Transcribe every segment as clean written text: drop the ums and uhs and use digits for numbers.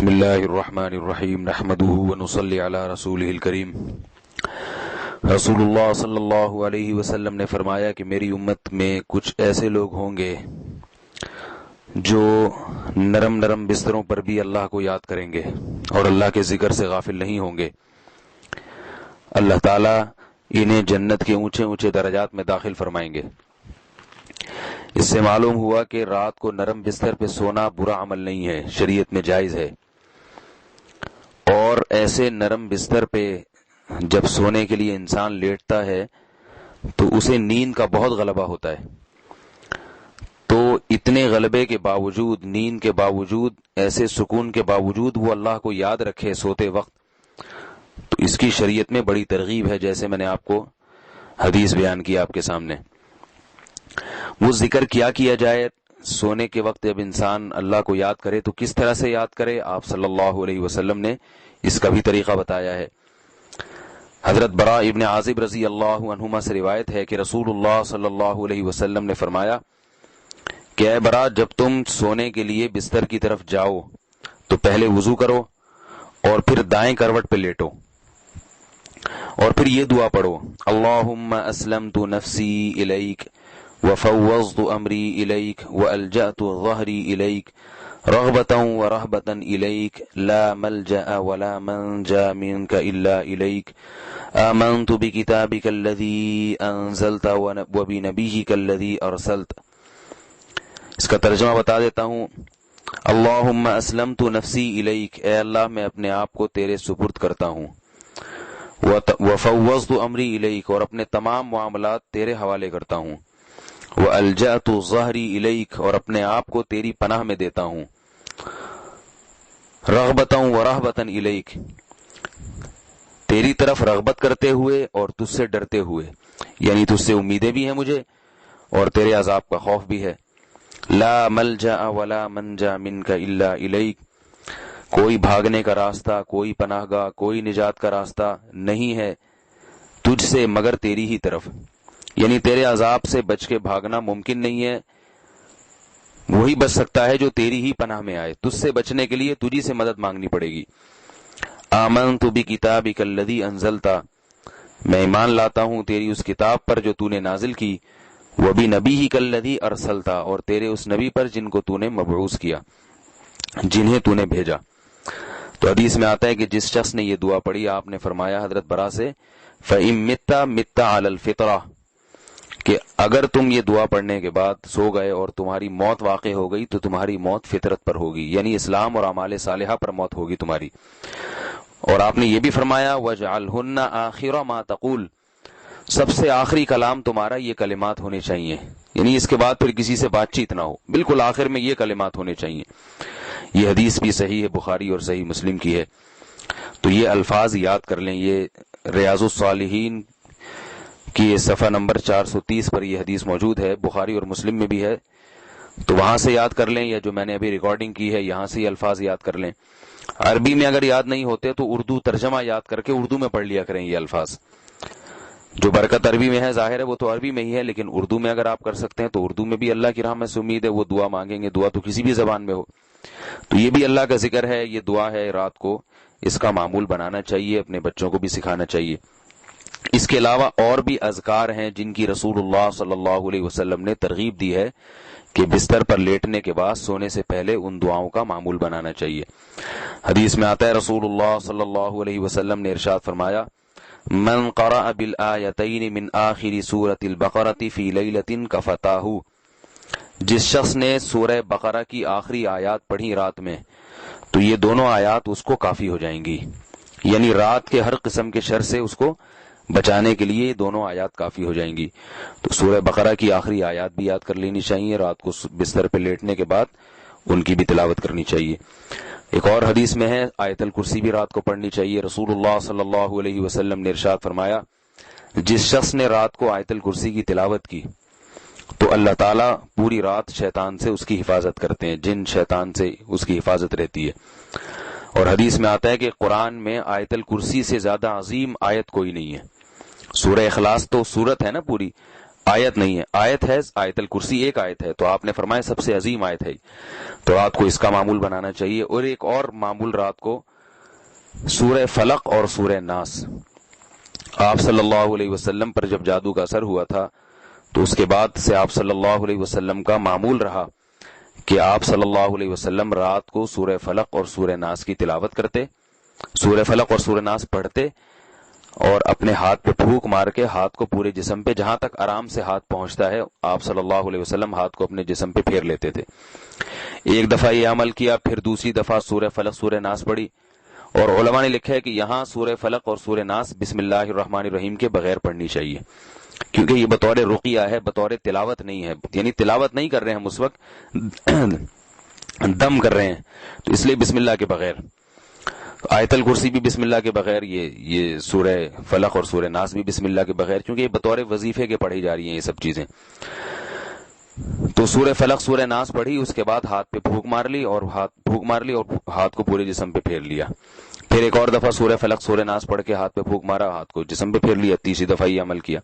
بسم اللہ الرحمن الرحیم نحمده ونصلی علی رسولہ الکریم۔ رسول اللہ صلی اللہ علیہ وسلم نے فرمایا کہ میری امت میں کچھ ایسے لوگ ہوں گے جو نرم نرم بستروں پر بھی اللہ کو یاد کریں گے اور اللہ کے ذکر سے غافل نہیں ہوں گے۔ اللہ تعالیٰ انہیں جنت کے اونچے اونچے درجات میں داخل فرمائیں گے۔ اس سے معلوم ہوا کہ رات کو نرم بستر پہ سونا برا عمل نہیں ہے، شریعت میں جائز ہے، اور ایسے نرم بستر پہ جب سونے کے لیے انسان لیٹتا ہے تو اسے نیند کا بہت غلبہ ہوتا ہے۔ تو اتنے غلبے کے باوجود، نیند کے باوجود، ایسے سکون کے باوجود وہ اللہ کو یاد رکھے سوتے وقت، تو اس کی شریعت میں بڑی ترغیب ہے، جیسے میں نے آپ کو حدیث بیان کی آپ کے سامنے۔ وہ ذکر کیا جائے سونے کے وقت جب انسان اللہ کو یاد کرے تو کس طرح سے یاد کرے، آپ صلی اللہ علیہ وسلم نے اس کا بھی طریقہ بتایا ہے۔ حضرت براء ابن عازب رضی اللہ عنہما سے روایت ہے کہ رسول اللہ صلی اللہ علیہ وسلم نے فرمایا کہ اے براء، جب تم سونے کے لیے بستر کی طرف جاؤ تو پہلے وضو کرو اور پھر دائیں کروٹ پہ لیٹو اور پھر یہ دعا پڑھو، اللہم اسلمت نفسی الیک وفوضت امری الیک والجأت ظہری الیک رغبتا ورہبتا الیک لا ملجأ ولا منجا منک الا الیک آمنت بکتابک الذی انزلت وبنبیک الذی ارسلت۔ اس کا ترجمہ بتا دیتا ہوں۔ اللہم اسلمت نفسی الیک، اے اللہ میں اپنے آپ کو تیرے سپرد کرتا ہوں، وفوضت امری الیک، اور اپنے تمام معاملات تیرے حوالے کرتا ہوں، وَأَلْجَأْتُ ظَهْرِي إِلَيْكَ، اور اپنے آپ کو تیری پناہ میں دیتا ہوں، رغبتاً ورہبتاً إِلَيْكَ، تیری طرف رغبت کرتے ہوئے اور تجھ سے ڈرتے ہوئے، یعنی تجھ سے امیدیں بھی ہیں مجھے اور تیرے عذاب کا خوف بھی ہے۔ لا ملجأ ولا منجا منک الا الیک، کوئی بھاگنے کا راستہ، کوئی پناہ گاہ، کوئی نجات کا راستہ نہیں ہے تجھ سے مگر تیری ہی طرف، یعنی تیرے عذاب سے بچ کے بھاگنا ممکن نہیں ہے، وہی بچ سکتا ہے جو تیری ہی پناہ میں آئے، تجھ سے بچنے کے لیے تجھی سے مدد مانگنی پڑے گی۔ آمنت بکتابک الذی انزلت، میں ایمان لاتا ہوں تیری اس کتاب پر جو تو نے نازل کی، وبنبیک الذی ارسلت، اور تیرے اس نبی پر جن کو تو نے مبعوث کیا، جنہیں تو نے بھیجا۔ تو حدیث میں آتا ہے کہ جس شخص نے یہ دعا پڑھی، آپ نے فرمایا حضرت برا سے، فَإِن مِتَّ مِتَّ عَلَى الْفِطْرَةِ، کہ اگر تم یہ دعا پڑھنے کے بعد سو گئے اور تمہاری موت واقع ہو گئی تو تمہاری موت فطرت پر ہوگی، یعنی اسلام اور اعمال صالحہ پر موت ہوگی تمہاری۔ اور آپ نے یہ بھی فرمایا وَاجْعَلْهُنَّ آخِرَ مَا تَقُولُ، سب سے آخری کلام تمہارا یہ کلمات ہونے چاہیے، یعنی اس کے بعد پھر کسی سے بات چیت نہ ہو، بالکل آخر میں یہ کلمات ہونے چاہیے۔ یہ حدیث بھی صحیح ہے، بخاری اور صحیح مسلم کی ہے۔ تو یہ الفاظ یاد کر لیں، یہ ریاض الصالحین کی صفحہ نمبر 430 پر یہ حدیث موجود ہے، بخاری اور مسلم میں بھی ہے، تو وہاں سے یاد کر لیں، یا جو میں نے ابھی ریکارڈنگ کی ہے یہاں سے یہ الفاظ یاد کر لیں۔ عربی میں اگر یاد نہیں ہوتے تو اردو ترجمہ یاد کر کے اردو میں پڑھ لیا کریں یہ الفاظ۔ جو برکت عربی میں ہے ظاہر ہے وہ تو عربی میں ہی ہے، لیکن اردو میں اگر آپ کر سکتے ہیں تو اردو میں بھی اللہ کی رحمت سے امید ہے وہ دعا مانگیں گے، دعا تو کسی بھی زبان میں ہو، تو یہ بھی اللہ کا ذکر ہے، یہ دعا ہے، رات کو اس کا معمول بنانا چاہیے، اپنے بچوں کو بھی سکھانا چاہیے۔ اس کے علاوہ اور بھی اذکار ہیں جن کی رسول اللہ صلی اللہ علیہ وسلم نے ترغیب دی ہے کہ بستر پر لیٹنے کے بعد سونے سے پہلے ان دعاؤں کا معمول بنانا چاہیے۔ حدیث میں آتا ہے رسول اللہ صلی اللہ علیہ وسلم نے ارشاد فرمایا، من قرأ بالآیتین من آخر سورۃ البقرۃ فی لیلۃ کفتاہ، جس شخص نے سورہ بقرہ کی آخری آیات پڑھی رات میں تو یہ دونوں آیات اس کو کافی ہو جائیں گی، یعنی رات کے ہر قسم کے شر سے اس کو بچانے کے لیے دونوں آیات کافی ہو جائیں گی۔ تو سورہ بقرہ کی آخری آیات بھی یاد کر لینی چاہیے، رات کو بستر پہ لیٹنے کے بعد ان کی بھی تلاوت کرنی چاہیے۔ ایک اور حدیث میں ہے آیت الکرسی بھی رات کو پڑھنی چاہیے۔ رسول اللہ صلی اللہ علیہ وسلم نے ارشاد فرمایا، جس شخص نے رات کو آیت الکرسی کی تلاوت کی تو اللہ تعالیٰ پوری رات شیطان سے اس کی حفاظت کرتے ہیں، جن شیطان سے اس کی حفاظت رہتی ہے۔ اور حدیث میں آتا ہے کہ قرآن میں آیت الکرسی سے زیادہ عظیم آیت کوئی نہیں ہے۔ سورہ اخلاص تو سورت ہے نا پوری، آیت نہیں ہے. آیت ہے آیت الکرسی، ایک آیت ہے. تو آپ نے فرمایا سب سے عظیم آیت ہے. تو رات کو اس کا معمول بنانا چاہیے. اور ایک اور معمول رات کو سورہ فلق اور سورہ ناس. آپ صلی اللہ علیہ وسلم پر جب جادو کا اثر ہوا تھا تو اس کے بعد سے آپ صلی اللہ علیہ وسلم کا معمول رہا کہ آپ صلی اللہ علیہ وسلم رات کو سورہ فلق اور سورہ ناس کی تلاوت کرتے، سورہ فلق اور سورہ ناس پڑھتے، اور اپنے ہاتھ پہ پھونک مار کے ہاتھ کو پورے جسم پہ، جہاں تک آرام سے ہاتھ پہنچتا ہے، آپ صلی اللہ علیہ وسلم ہاتھ کو اپنے جسم پہ پھیر لیتے تھے. ایک دفعہ یہ عمل کیا، پھر دوسری دفعہ سورہ فلق سورہ ناس پڑھی. اور علماء نے لکھا ہے کہ یہاں سورہ فلق اور سورہ ناس بسم اللہ الرحمن الرحیم کے بغیر پڑھنی چاہیے، کیونکہ یہ بطور رقیہ ہے، بطور تلاوت نہیں ہے. یعنی تلاوت نہیں کر رہے ہیں ہم اس وقت، دم کر رہے ہیں، تو اس لیے بسم اللہ کے بغیر. آیت الکرسی بھی بسم اللہ کے بغیر، یہ سورہ فلق اور سورہ ناس بھی بسم اللہ کے بغیر، کیونکہ یہ بطور وظیفے کے پڑھی جا رہی ہیں یہ سب چیزیں. تو سورہ فلق سورہ ناس پڑھی، اس کے بعد ہاتھ پہ پھونک مار لی اور ہاتھ کو پورے جسم پہ پھیر لیا. پھر ایک اور دفعہ سورہ فلق سورہ ناس پڑھ کے ہاتھ پہ پھونک مارا، ہاتھ کو جسم پہ پھیر لیا. تیسری دفعہ یہ عمل کیا.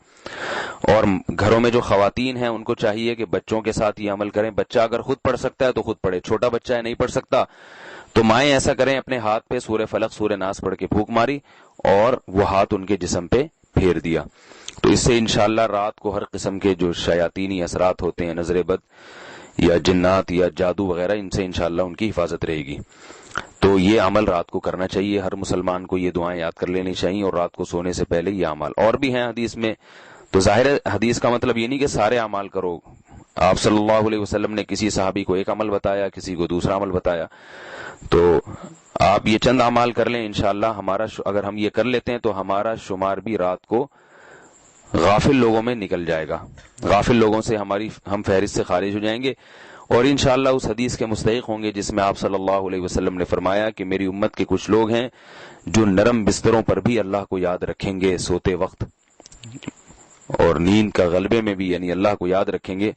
اور گھروں میں جو خواتین ہیں ان کو چاہیے کہ بچوں کے ساتھ یہ عمل کریں. بچہ اگر خود پڑھ سکتا ہے تو خود پڑھے، چھوٹا بچہ ہے نہیں پڑھ سکتا تو مائیں ایسا کریں، اپنے ہاتھ پہ سورہ فلق سورہ ناس پڑھ کے پھونک ماری اور وہ ہاتھ ان کے جسم پہ پھیر دیا. تو اس سے انشاءاللہ رات کو ہر قسم کے جو شیاطینی اثرات ہوتے ہیں، نظر بد یا جنات یا جادو وغیرہ، ان سے انشاءاللہ ان کی حفاظت رہے گی. تو یہ عمل رات کو کرنا چاہیے. ہر مسلمان کو یہ دعائیں یاد کر لینی چاہیے، اور رات کو سونے سے پہلے یہ اعمال اور بھی ہیں حدیث میں. تو ظاہر حدیث کا مطلب یہ نہیں کہ سارے اعمال کرو. آپ صلی اللہ علیہ وسلم نے کسی صحابی کو ایک عمل بتایا، کسی کو دوسرا عمل بتایا. تو آپ یہ چند اعمال کر لیں انشاءاللہ. اگر ہم یہ کر لیتے ہیں تو ہمارا شمار بھی رات کو غافل لوگوں میں نکل جائے گا. غافل لوگوں سے ہم فہرست سے خارج ہو جائیں گے، اور انشاءاللہ اس حدیث کے مستحق ہوں گے جس میں آپ صلی اللہ علیہ وسلم نے فرمایا کہ میری امت کے کچھ لوگ ہیں جو نرم بستروں پر بھی اللہ کو یاد رکھیں گے سوتے وقت، اور نیند کا غلبے میں بھی یعنی اللہ کو یاد رکھیں گے.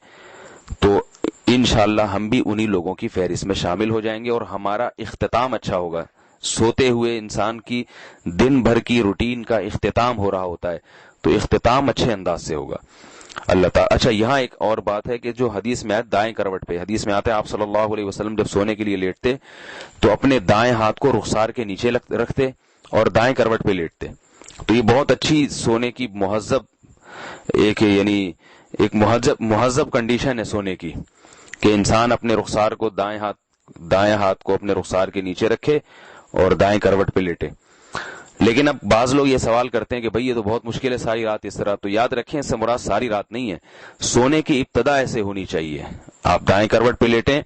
تو انشاءاللہ ہم بھی انہی لوگوں کی فہرست میں شامل ہو جائیں گے، اور ہمارا اختتام اچھا ہوگا. سوتے ہوئے انسان کی دن بھر کی روٹین کا اختتام ہو رہا ہوتا ہے، تو اختتام اچھے انداز سے ہوگا. اللہ تعالیٰ. اچھا، یہاں ایک اور بات ہے کہ جو حدیث میں آتا ہے دائیں کروٹ پہ، حدیث میں آتا ہے آپ صلی اللہ علیہ وسلم جب سونے کے لیے لیٹتے تو اپنے دائیں ہاتھ کو رخسار کے نیچے رکھتے اور دائیں کروٹ پہ لیٹتے. تو یہ بہت اچھی سونے کی ایک مہذب کنڈیشن ہے سونے کی، کہ انسان اپنے رخسار کو دائیں ہاتھ کو اپنے رخسار کے نیچے رکھے اور دائیں کروٹ پہ لیٹے. لیکن اب بعض لوگ یہ سوال کرتے ہیں کہ بھئی یہ تو بہت مشکل ہے ساری رات اس طرح. تو یاد رکھیں اس سے مراد ساری رات نہیں ہے، سونے کی ابتدا ایسے ہونی چاہیے. آپ دائیں کروٹ پہ لیٹیں،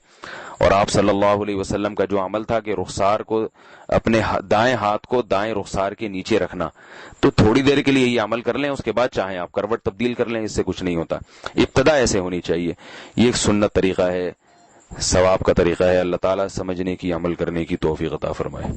اور آپ صلی اللہ علیہ وسلم کا جو عمل تھا کہ رخسار کو اپنے دائیں ہاتھ کو دائیں رخسار کے نیچے رکھنا، تو تھوڑی دیر کے لیے یہ عمل کر لیں، اس کے بعد چاہیں آپ کروٹ تبدیل کر لیں، اس سے کچھ نہیں ہوتا. ابتدا ایسے ہونی چاہیے. یہ ایک سنت طریقہ ہے، ثواب کا طریقہ ہے. اللہ تعالیٰ سمجھنے کی عمل کرنے کی توفیق عطا فرمائے.